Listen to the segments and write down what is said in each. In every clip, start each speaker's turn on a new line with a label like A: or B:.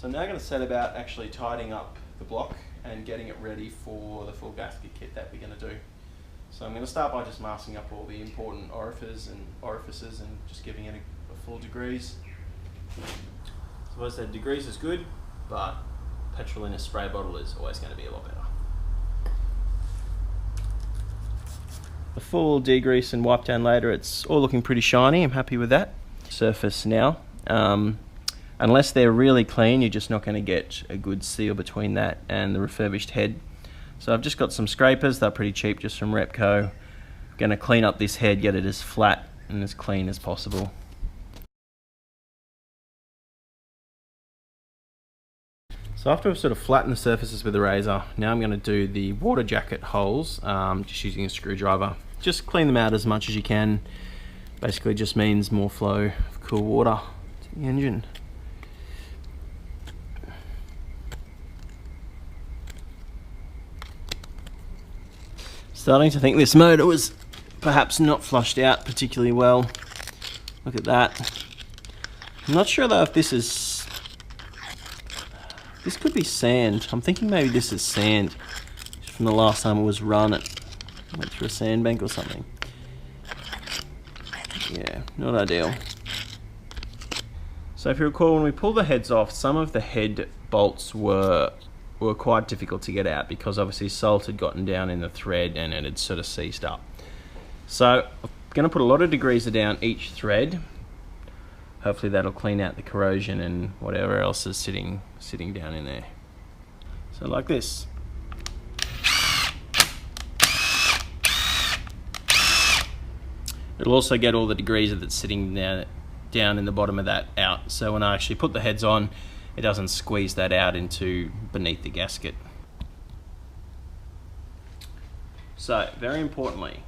A: So I'm now going to set about actually tidying up the block and getting it ready for the full gasket kit that we're going to do. So I'm going to start by just masking up all the important orifices and just giving it a full degrees. So as I said, degrees is good, but petrol in a spray bottle is always going to be a lot better. A full degrease and wipe down later, it's all looking pretty shiny. I'm happy with that. Surface now. Unless they're really clean, you're just not going to get a good seal between that and the refurbished head. So I've just got some scrapers, they're pretty cheap, just from Repco. I'm going to clean up this head, get it as flat and as clean as possible. So after I've sort of flattened the surfaces with the razor, now I'm going to do the water jacket holes, just using a screwdriver. Just clean them out as much as you can. Basically just means more flow of cool water to the engine. Starting to think this motor was perhaps not flushed out particularly well. Look at that. I'm not sure though if this is... This could be sand. I'm thinking maybe this is sand. Just from the last time it was run, it went through a sandbank or something. Yeah, not ideal. So if you recall, when we pulled the heads off, some of the head bolts were quite difficult to get out because obviously salt had gotten down in the thread and it had sort of seized up. So I'm going to put a lot of degreaser down each thread. Hopefully that'll clean out the corrosion and whatever else is sitting down in there. So like this. It'll also get all the degreaser that's sitting down in the bottom of that out. So when I actually put the heads on, it doesn't squeeze that out into beneath the gasket. So very importantly,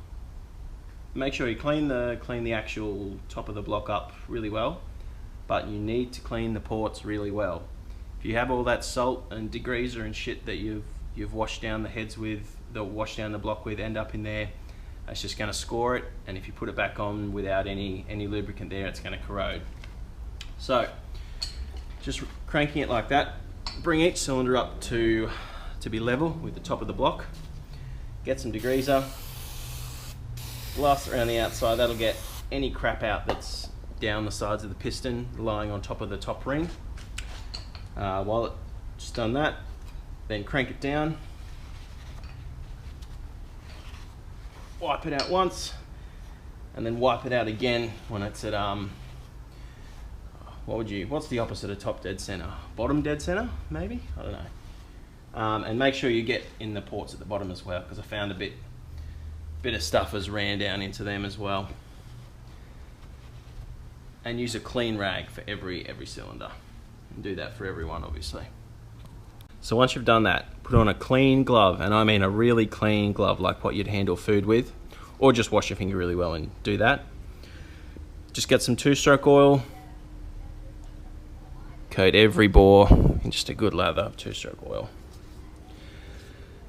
A: make sure you clean the actual top of the block up really well, but you need to clean the ports really well. If you have all that salt and degreaser and shit that you've washed down the heads with, washed down the block with, end up in there, it's just going to score it, and if you put it back on without any lubricant there, it's going to corrode. So just cranking it like that, bring each cylinder up to be level with the top of the block, get some degreaser, blast around the outside. That'll get any crap out that's down the sides of the piston lying on top of the top ring. While it's just done that, then crank it down, wipe it out once, and then wipe it out again when it's at what's the opposite of top dead center? Bottom dead center, maybe? I don't know. And make sure you get in the ports at the bottom as well, because I found a bit of stuff has ran down into them as well. And use a clean rag for every cylinder. And do that for everyone, obviously. So once you've done that, put on a clean glove, and I mean a really clean glove, like what you'd handle food with, or just wash your finger really well and do that. Just get some 2-stroke oil, coat every bore in just a good lather of 2-stroke oil.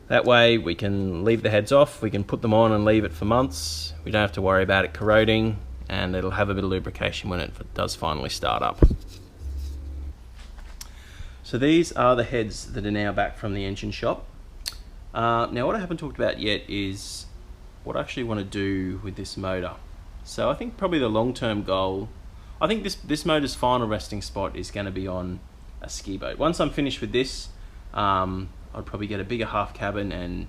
A: That way we can leave the heads off, we can put them on and leave it for months. We don't have to worry about it corroding, and it'll have a bit of lubrication when it does finally start up. So these are the heads that are now back from the engine shop. Now what I haven't talked about yet is what I actually want to do with this motor. So I think probably the long-term goal, I think this motor's final resting spot is going to be on a ski boat. Once I'm finished with this, I'd probably get a bigger half cabin and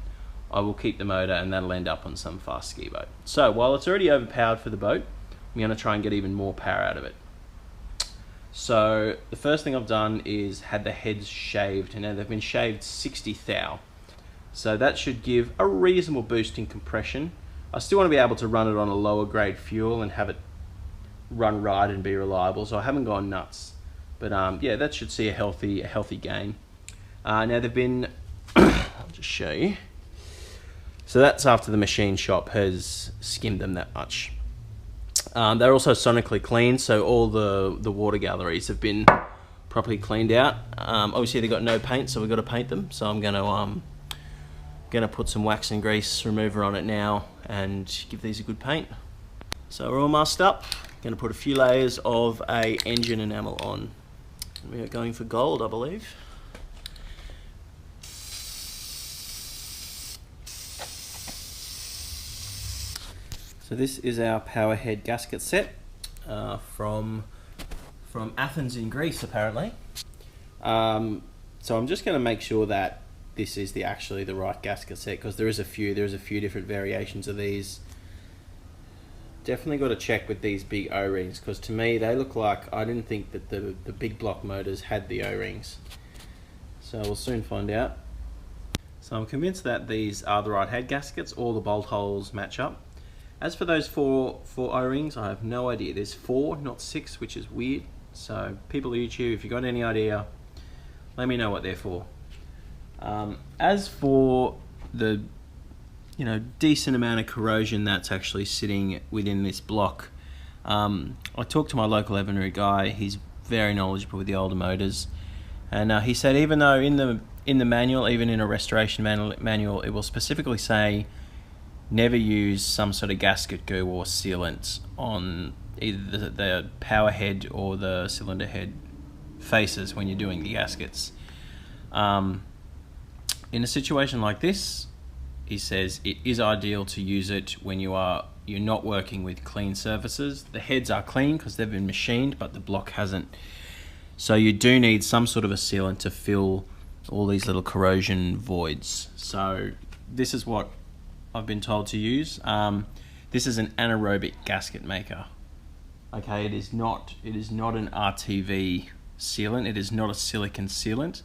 A: I will keep the motor, and that'll end up on some fast ski boat. So while it's already overpowered for the boat, I'm going to try and get even more power out of it. So the first thing I've done is had the heads shaved, and now they've been shaved 60 thou. So that should give a reasonable boost in compression. I still want to be able to run it on a lower grade fuel and have it run right and be reliable, so I haven't gone nuts. But yeah, that should see a healthy gain. Now they've been, I'll just show you. So that's after the machine shop has skimmed them that much. They're also sonically cleaned, so all the water galleries have been properly cleaned out. Obviously they've got no paint, so we've got to paint them. So I'm gonna put some wax and grease remover on it now and give these a good paint. So we're all masked up. Gonna put a few layers of a engine enamel on. We are going for gold, I believe. So this is our power head gasket set from Athens in Greece, apparently. So I'm just going to make sure that this is actually the right gasket set, because there's a few different variations of these. Definitely got to check with these big O-rings, because to me they look like, I didn't think that the big block motors had the O-rings. So we'll soon find out. So I'm convinced that these are the right head gaskets. All the bolt holes match up. As for those four O-rings, I have no idea. There's 4, not 6, which is weird. So people at YouTube, if you got any idea, let me know what they're for. As for the decent amount of corrosion that's actually sitting within this block, I talked to my local Evinrude guy. He's very knowledgeable with the older motors, and he said even though in the manual, even in a restoration manual, it will specifically say never use some sort of gasket goo or sealant on either the power head or the cylinder head faces when you're doing the gaskets. In a situation like this, he says it is ideal to use it when you're not working with clean surfaces. The heads are clean because they've been machined, but the block hasn't. So you do need some sort of a sealant to fill all these little corrosion voids. So this is what I've been told to use. This is an anaerobic gasket maker. Okay, it is not an RTV sealant. It is not a silicon sealant.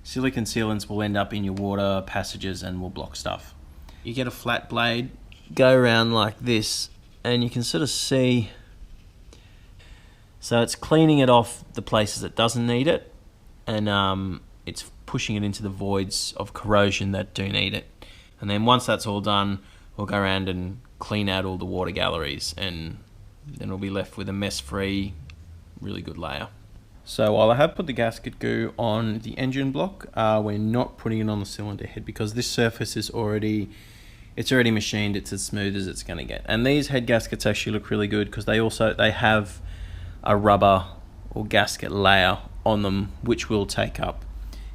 A: Silicon sealants will end up in your water passages and will block stuff. You get a flat blade, go around like this, and you can sort of see. So it's cleaning it off the places that doesn't need it, and it's pushing it into the voids of corrosion that do need it. And then once that's all done, we'll go around and clean out all the water galleries, and then we'll be left with a mess-free, really good layer. So while I have put the gasket goo on the engine block, we're not putting it on the cylinder head because this surface is already machined. It's as smooth as it's going to get. And these head gaskets actually look really good because they have a rubber or gasket layer on them, which will take up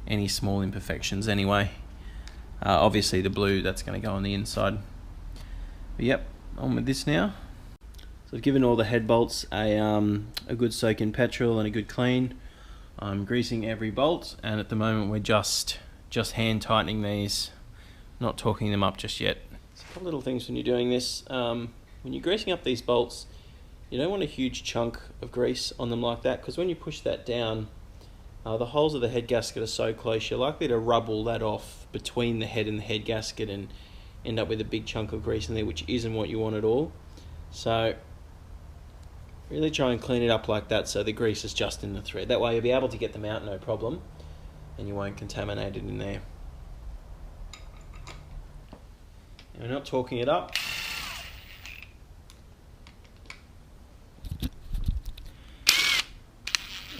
A: any small imperfections anyway. Obviously the blue, that's going to go on the inside. But yep, on with this now. So I've given all the head bolts a good soak in petrol and a good clean. I'm greasing every bolt, and at the moment we're just hand tightening these, not torquing them up just yet. So a couple little things when you're doing this. When you're greasing up these bolts, you don't want a huge chunk of grease on them like that, because when you push that down, the holes of the head gasket are so close, you're likely to rub all that off between the head and the head gasket and end up with a big chunk of grease in there, which isn't what you want at all. So really try and clean it up like that so the grease is just in the thread. That way you'll be able to get them out no problem, and you won't contaminate it in there. And we're not torquing it up.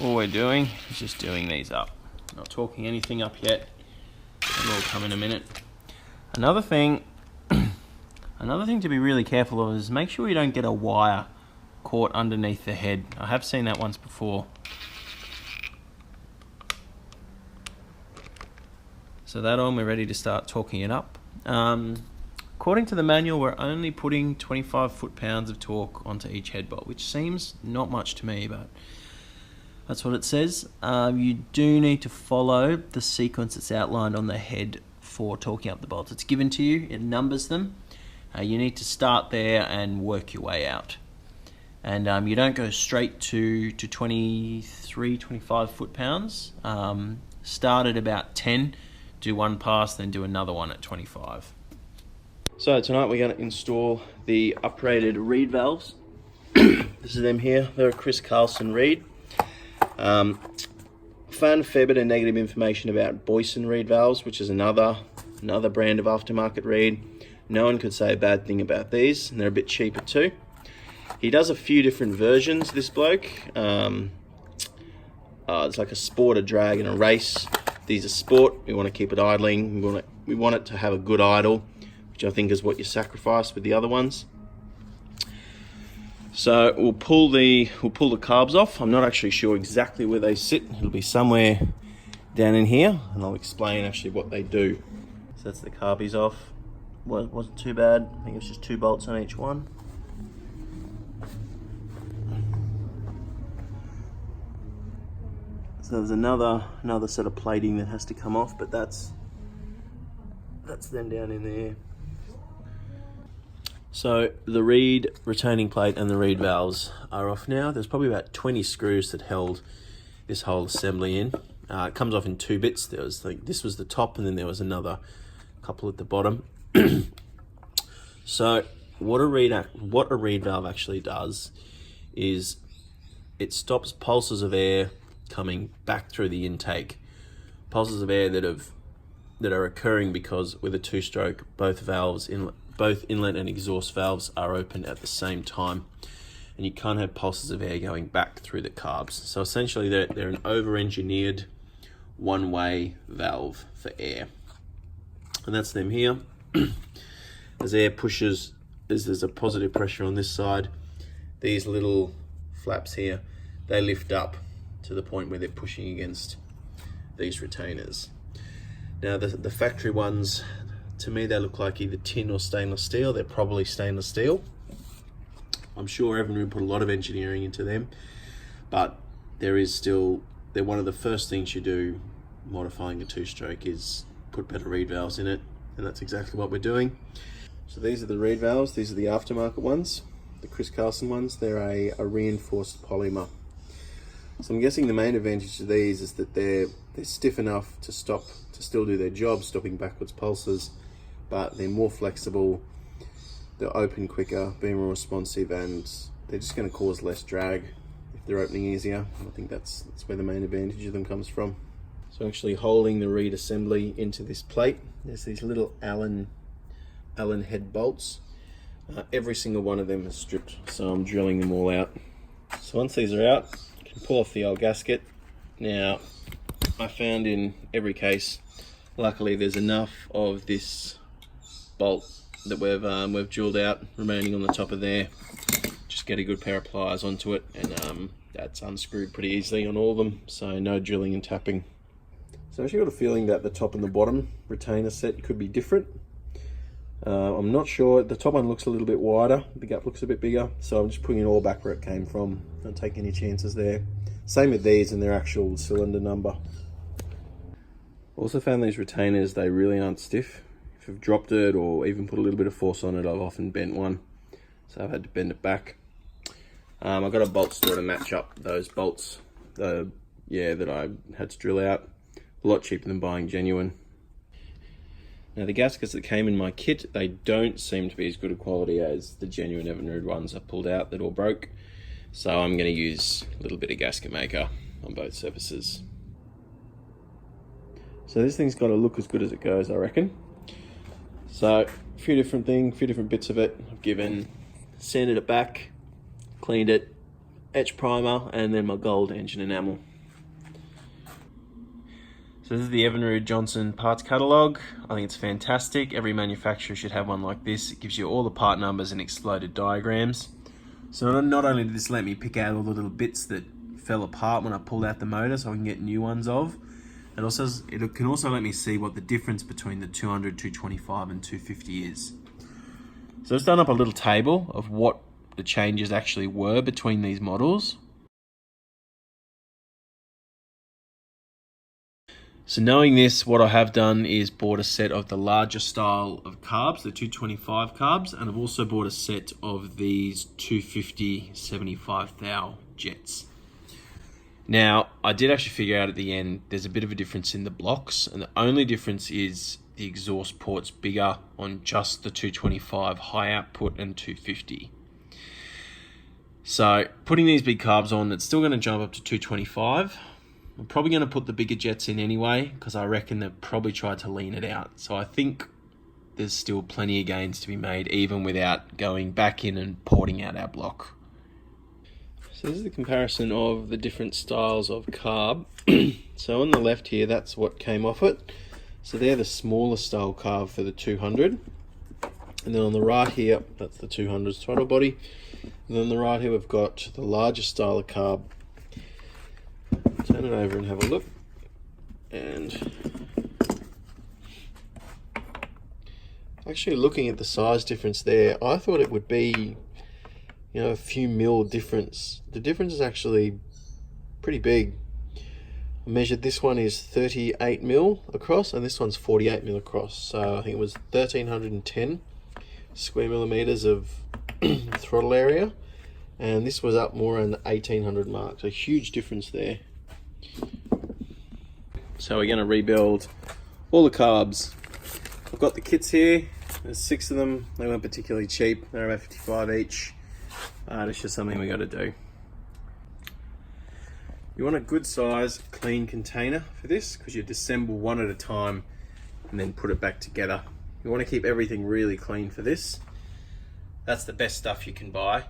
A: All we're doing is just doing these up. Not torquing anything up yet. It'll all come in a minute. Another thing to be really careful of is make sure you don't get a wire caught underneath the head. I have seen that once before. So that on, we're ready to start torquing it up. According to the manual, we're only putting 25 foot-pounds of torque onto each head bolt, which seems not much to me, but that's what it says. You do need to follow the sequence that's outlined on the head for torquing up the bolts. It's given to you, it numbers them. You need to start there and work your way out. And you don't go straight to 23, 25 foot-pounds. Start at about 10, do one pass, then do another one at 25. So tonight we're going to install the uprated reed valves. This is them here. They're a Chris Carlson reed. Found a fair bit of negative information about Boyson reed valves, which is another brand of aftermarket reed. No one could say a bad thing about these, and they're a bit cheaper too. He does a few different versions, this bloke. It's like a sport, a drag, and a race. These are sport. We want to keep it idling. We want it to have a good idle, which I think is what you sacrifice with the other ones. So we'll pull the carbs off. I'm not actually sure exactly where they sit. It'll be somewhere down in here, and I'll explain actually what they do. So that's the carbies off. Wasn't too bad. I think it was just 2 bolts on each one. So there's another set of plating that has to come off, but that's them down in there. So the reed retaining plate and the reed valves are off now. There's probably about 20 screws that held this whole assembly in. It comes off in 2 bits. There was this was the top, and then there was another couple at the bottom. So what a reed valve actually does is it stops pulses of air coming back through the intake. Pulses of air that are occurring because with a 2-stroke, both inlet and exhaust valves are open at the same time, and you can't have pulses of air going back through the carbs. So essentially they're an over-engineered one-way valve for air, and that's them here. As air pushes, there's a positive pressure on this side. These little flaps here, they lift up to the point where they're pushing against these retainers. Now the factory ones, to me they look like either tin or stainless steel. They're probably stainless steel. I'm sure Evinrude put a lot of engineering into them, but they're one of the first things you do modifying a 2-stroke is put better reed valves in it, and that's exactly what we're doing. So these are the reed valves. These are the aftermarket ones, the Chris Carson ones. They're a reinforced polymer. So I'm guessing the main advantage of these is that they're stiff enough to still do their job, stopping backwards pulses, but they're more flexible, they'll open quicker, be more responsive, and they're just going to cause less drag if they're opening easier. I think that's where the main advantage of them comes from. So actually holding the reed assembly into this plate, there's these little Allen head bolts. Every single one of them is stripped, so I'm drilling them all out. So once these are out, you can pull off the old gasket. Now, I found in every case, luckily there's enough of this bolt that we've drilled out remaining on the top of there. Just get a good pair of pliers onto it, and that's unscrewed pretty easily on all of them, so no drilling and tapping. So I actually got a feeling that the top and the bottom retainer set could be different. I'm not sure. The top one looks a little bit wider, the gap looks a bit bigger, so I'm just putting it all back where it came from. Don't take any chances there. Same with these and their actual cylinder number. Also found these retainers, they really aren't stiff. If I've dropped it or even put a little bit of force on it, I've often bent one, so I've had to bend it back. I've got a bolt store to match up those bolts that I had to drill out. A lot cheaper than buying genuine. Now the gaskets that came in my kit, they don't seem to be as good a quality as the genuine Evinrude ones I pulled out that all broke. So I'm going to use a little bit of gasket maker on both surfaces. So this thing's got to look as good as it goes, I reckon. So a few different bits of it. I've sanded it back, cleaned it, etched primer, and then my gold engine enamel. So this is the Evinrude Johnson parts catalogue. I think it's fantastic. Every manufacturer should have one like this. It gives you all the part numbers and exploded diagrams. So not only did this let me pick out all the little bits that fell apart when I pulled out the motor so I can get new ones of, it can also let me see what the difference between the 200, 225 and 250 is. So I've done up a little table of what the changes actually were between these models. So knowing this, what I have done is bought a set of the larger style of carbs, the 225 carbs, and I've also bought a set of these 250 75 thou jets. Now, I did actually figure out at the end, there's a bit of a difference in the blocks, and the only difference is the exhaust port's bigger on just the 225 high output and 250. So putting these big carbs on, it's still going to jump up to 225. I'm probably going to put the bigger jets in anyway, because I reckon they've probably tried to lean it out. So I think there's still plenty of gains to be made, even without going back in and porting out our block. So this is the comparison of the different styles of carb. So on the left here, that's what came off it. So they're the smaller style carb for the 200. And then on the right here, that's the 200's throttle body. And on the right here we've got the larger style of carb. Turn it over and have a look. And actually looking at the size difference there, I thought it would be, you know, a few mil difference. The difference is actually pretty big. I measured this one is 38 mil across and this one's 48 mil across. So I think it was 1310 square millimeters of throttle area, and this was up more in the 1800 mark. So a huge difference there. So we're going to rebuild all the carbs. I've got the kits here. There's 6 of them. They weren't particularly cheap. They're about 55 each. It's just something we got to do. You want a good size clean container for this because you disassemble one at a time and then put it back together. You want to keep everything really clean for this. That's the best stuff you can buy.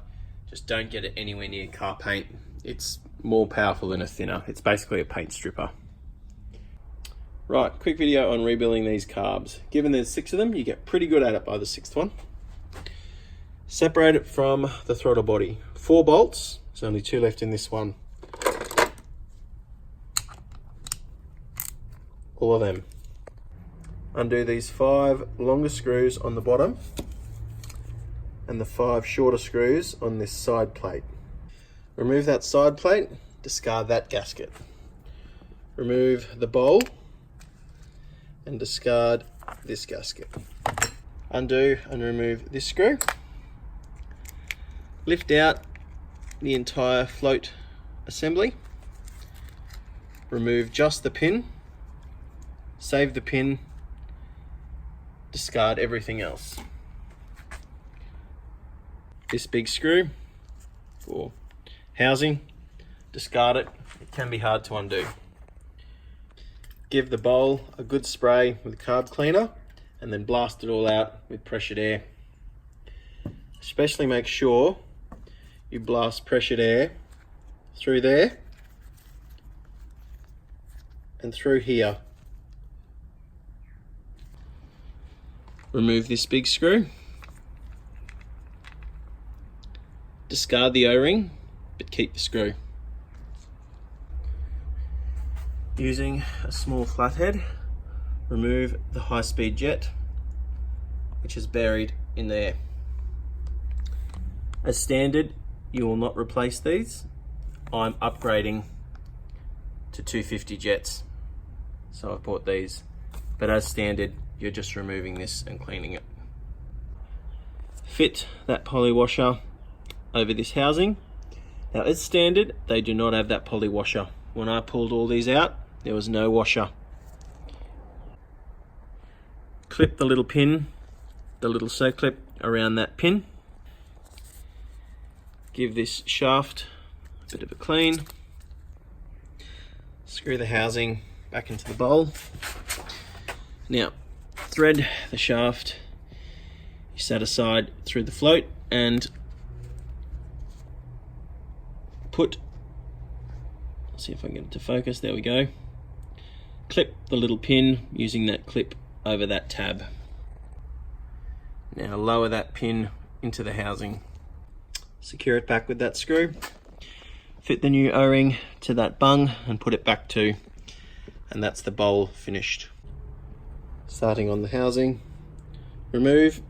A: Just don't get it anywhere near car paint. It's more powerful than a thinner. It's basically a paint stripper. Right, quick video on rebuilding these carbs. Given there's 6 of them, you get pretty good at it by the 6th one. Separate it from the throttle body. 4 bolts, there's only 2 left in this one. All of them. Undo these 5 longer screws on the bottom and the 5 shorter screws on this side plate. Remove that side plate, discard that gasket. Remove the bowl and discard this gasket. Undo and remove this screw. Lift out the entire float assembly. Remove just the pin. Save the pin. Discard everything else. This big screw for housing, discard it. It can be hard to undo. Give the bowl a good spray with carb cleaner and then blast it all out with pressured air. Especially make sure you blast pressured air through there and through here. Remove this big screw. Discard the O-ring, but keep the screw. Using a small flathead, remove the high-speed jet, which is buried in there. As standard, you will not replace these. I'm upgrading to 250 jets, so I've bought these. But as standard, you're just removing this and cleaning it. Fit that poly washer over this housing. Now as standard, they do not have that poly washer. When I pulled all these out, there was no washer. Clip the little pin, the little circlip around that pin. Give this shaft a bit of a clean. Screw the housing back into the bowl. Now, thread the shaft you set aside through the float and put, let's see if I can get it to focus, there we go. Clip the little pin using that clip over that tab. Now lower that pin into the housing. Secure it back with that screw. Fit the new O-ring to that bung and put it back to, and that's the bowl finished. Starting on the housing, remove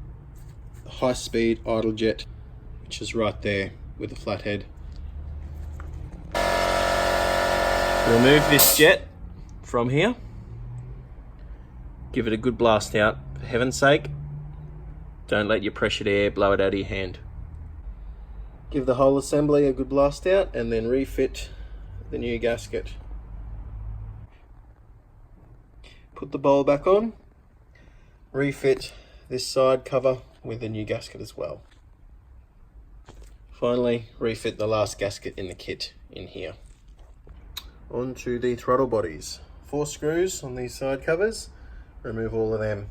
A: the high-speed idle jet, which is right there with the flathead. Remove this jet from here. Give it a good blast out. For heaven's sake, don't let your pressured air blow it out of your hand. Give the whole assembly a good blast out and then refit the new gasket. Put the bowl back on. Refit this side cover with the new gasket as well. Finally, refit the last gasket in the kit in here. Onto the throttle bodies. 4 screws on these side covers. Remove all of them.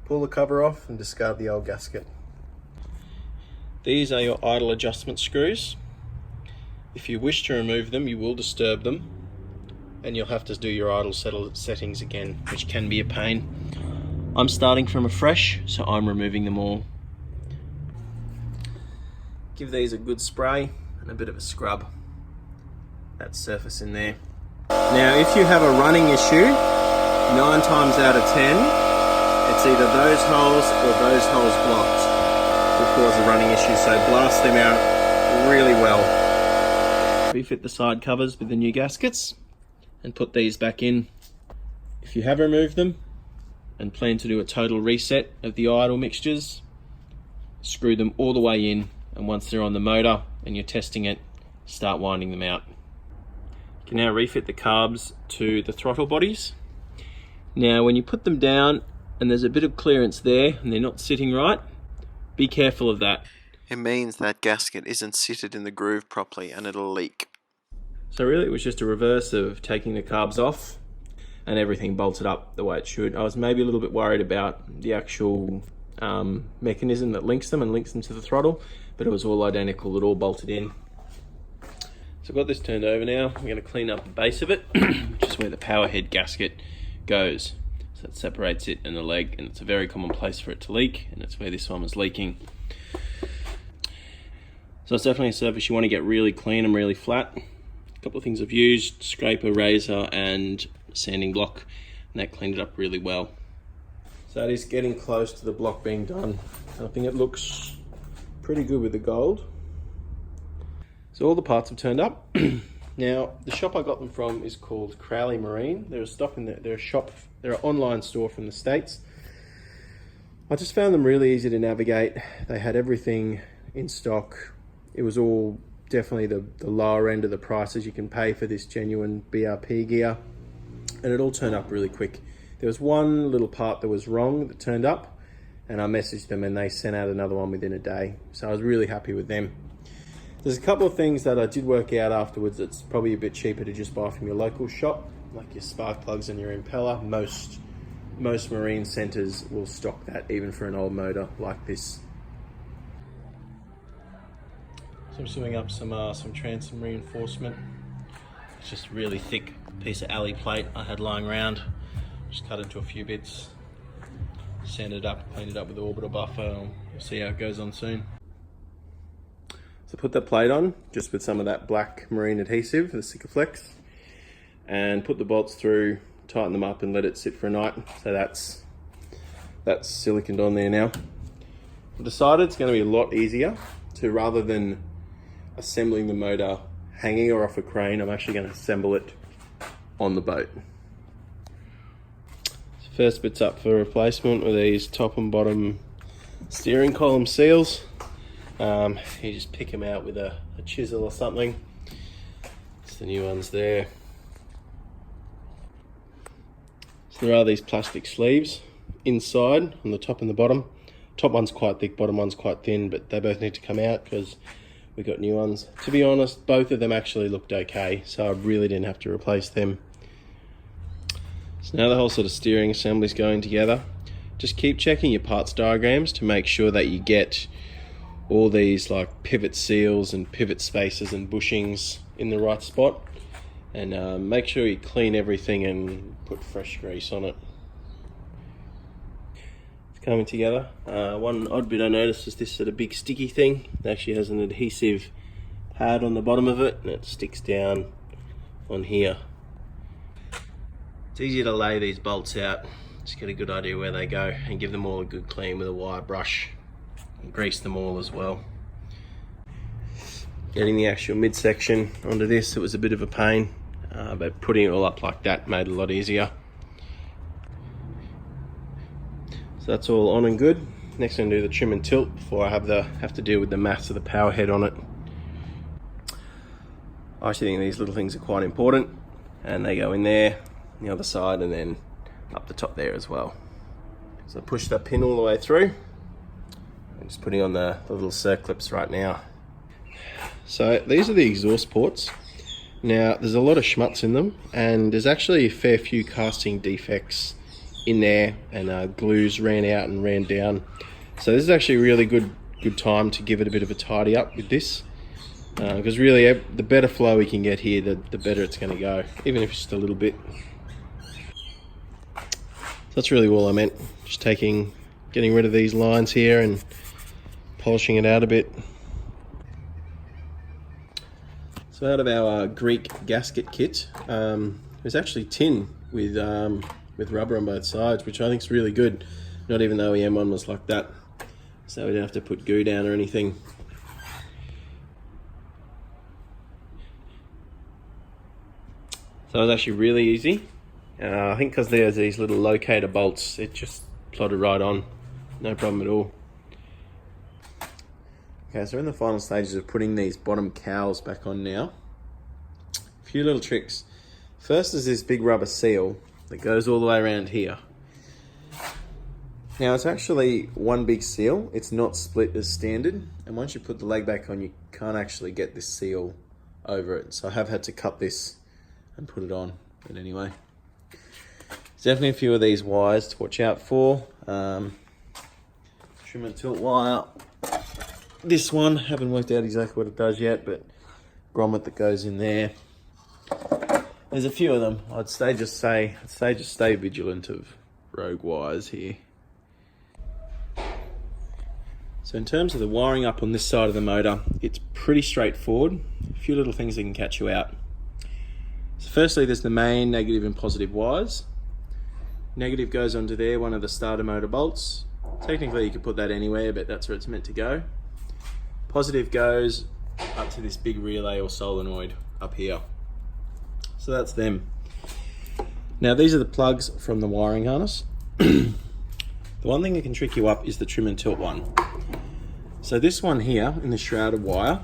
A: Pull the cover off and discard the old gasket. These are your idle adjustment screws. If you wish to remove them, you will disturb them and you'll have to do your idle settings again, which can be a pain. I'm starting from a fresh, so I'm removing them all. give these a good spray and a bit of a scrub. That surface in there. Now if you have a running issue, 9 times out of 10, it's either those holes or those holes blocked will cause a running issue, so blast them out really well. Refit the side covers with the new gaskets and put these back in. If you have removed them and plan to do a total reset of the idle mixtures, screw them all the way in, and once they're on the motor and you're testing it, start winding them out. You can now refit the carbs to the throttle bodies. Now when you put them down and there's a bit of clearance there and they're not sitting right, be careful of that.
B: It means that gasket isn't seated in the groove properly and it'll leak.
A: So really it was just a reverse of taking the carbs off and everything bolted up the way it should. I was maybe a little bit worried about the actual mechanism that links them to the throttle, but it was all identical, it all bolted in. So I've got this turned over now. I'm going to clean up the base of it, which is where the power head gasket goes. So it separates it and the leg, and it's a very common place for it to leak, and it's where this one was leaking. So it's definitely a surface you want to get really clean and really flat. A couple of things I've used: scraper, razor and sanding block, and that cleaned it up really well. So it is getting close to the block being done. I think it looks pretty good with the gold. So all the parts have turned up. Now the shop I got them from is called Crowley Marine. They're an online store from the States. I just found them really easy to navigate. They had everything in stock. It was all definitely the lower end of the prices you can pay for this genuine BRP gear, and it all turned up really quick. There was one little part that was wrong that turned up, and I messaged them and they sent out another one within a day. So I was really happy with them. There's a couple of things that I did work out afterwards. It's probably a bit cheaper to just buy from your local shop, like your spark plugs and your impeller. Most marine centers will stock that, even for an old motor like this. So I'm sewing up some transom reinforcement. It's just a really thick piece of alley plate I had lying around. Just cut into a few bits, sanded it up, cleaned it up with the orbital buffer. We'll see how it goes on soon. So put that plate on, just with some of that black marine adhesive, the Sikaflex, and put the bolts through, tighten them up and let it sit for a night. So that's siliconed on there now. I decided it's going to be a lot easier to, rather than assembling the motor hanging or off a crane, I'm actually going to assemble it on the boat. So first bit's up for replacement with these top and bottom steering column seals. You just pick them out with a chisel or something. It's the new ones there. So there are these plastic sleeves inside on the top and the bottom. Top one's quite thick, bottom one's quite thin, but they both need to come out because we got new ones. To be honest, both of them actually looked okay, so I really didn't have to replace them. So now the whole sort of steering assembly is going together. Just keep checking your parts diagrams to make sure that you get all these like pivot seals and pivot spacers and bushings in the right spot, and make sure you clean everything and put fresh grease on it. It's coming together. One odd bit I noticed is this sort of big sticky thing. It actually has an adhesive pad on the bottom of it, and it sticks down on here. It's easy to lay these bolts out, just get a good idea where they go and give them all a good clean with a wire brush. And grease them all as well. Getting the actual midsection onto this, it was a bit of a pain, but putting it all up like that made it a lot easier. So that's all on and good. Next I'm going to do the trim and tilt before I have to deal with the mass of the power head on it. I actually think these little things are quite important, and they go in there, on the other side, and then up the top there as well. So push that pin all the way through. I'm just putting on the little circlips right now. So these are the exhaust ports. Now there's a lot of schmutz in them, and there's actually a fair few casting defects in there, and glues ran out and ran down. So this is actually a really good time to give it a bit of a tidy up with this, because really the better flow we can get here, the better it's going to go, even if it's just a little bit. So that's really all I meant, just getting rid of these lines here and polishing it out a bit. So out of our Greek gasket kit, there's actually tin with rubber on both sides, which I think is really good. Not even the OEM one was like that, so we don't have to put goo down or anything. So it was actually really easy. I think because there's these little locator bolts, it just plodded right on, no problem at all. Okay, so we're in the final stages of putting these bottom cowls back on now. A few little tricks. First is this big rubber seal that goes all the way around here. Now it's actually one big seal, it's not split as standard, and once you put the leg back on, you can't actually get this seal over it. So I have had to cut this and put it on, but anyway. There's definitely a few of these wires to watch out for. Trim and tilt wire. This one, haven't worked out exactly what it does yet, but grommet that goes in there. There's a few of them. I'd say just stay vigilant of rogue wires here. So in terms of the wiring up on this side of the motor, it's pretty straightforward. A few little things that can catch you out. So firstly, there's the main negative and positive wires. Negative goes onto there, one of the starter motor bolts. Technically you could put that anywhere, but that's where it's meant to go. Positive goes up to this big relay or solenoid up here. So that's them. Now these are the plugs from the wiring harness. The one thing that can trick you up is the trim and tilt one. So this one here in the shrouded wire,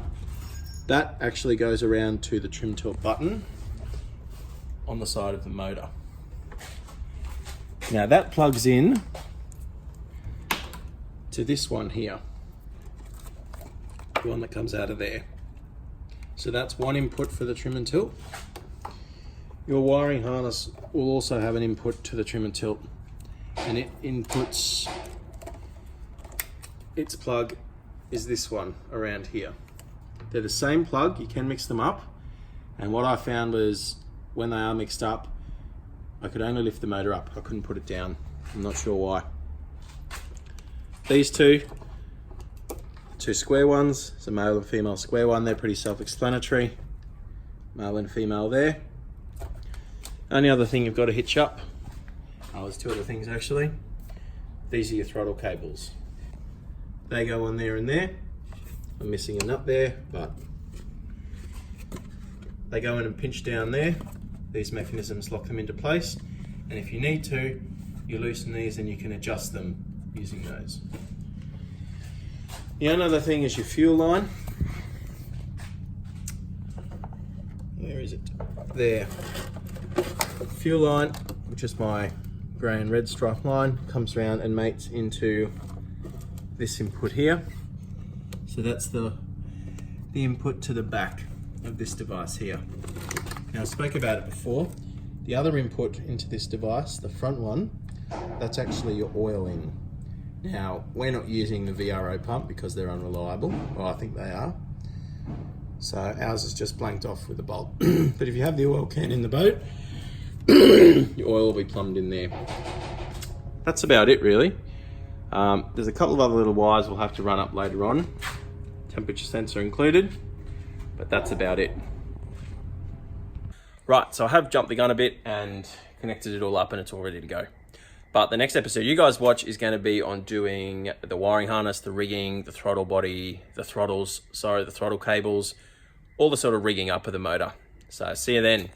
A: that actually goes around to the trim tilt button on the side of the motor. Now that plugs in to this one here, the one that comes out of there. So that's one input for the trim and tilt. Your wiring harness will also have an input to the trim and tilt, and it inputs, its plug is this one around here. They're the same plug, you can mix them up, and what I found was when they are mixed up, I could only lift the motor up, I couldn't put it down. I'm not sure why. These two square ones, so male and female square one, they're pretty self-explanatory. Male and female there. Only other thing you've got to hitch up, there's two other things actually. These are your throttle cables. They go on there and there. I'm missing a nut there, but they go in and pinch down there. These mechanisms lock them into place, and if you need to, you loosen these and you can adjust them using those. The only other thing is your fuel line. Where is it? There. Fuel line, which is my grey and red stripe line, comes around and mates into this input here. So that's the input to the back of this device here. Now I spoke about it before. The other input into this device, the front one, that's actually your oiling. Now we're not using the VRO pump because they're unreliable. Well, I think they are. So ours is just blanked off with a bolt. But if you have the oil can in the boat, your oil will be plumbed in there. That's about it really. There's a couple of other little wires we'll have to run up later on. Temperature sensor included, but that's about it. Right, so I have jumped the gun a bit and connected it all up and it's all ready to go. But the next episode you guys watch is going to be on doing the wiring harness, the rigging, the throttle body, the throttle cables, all the sort of rigging up of the motor. So see you then.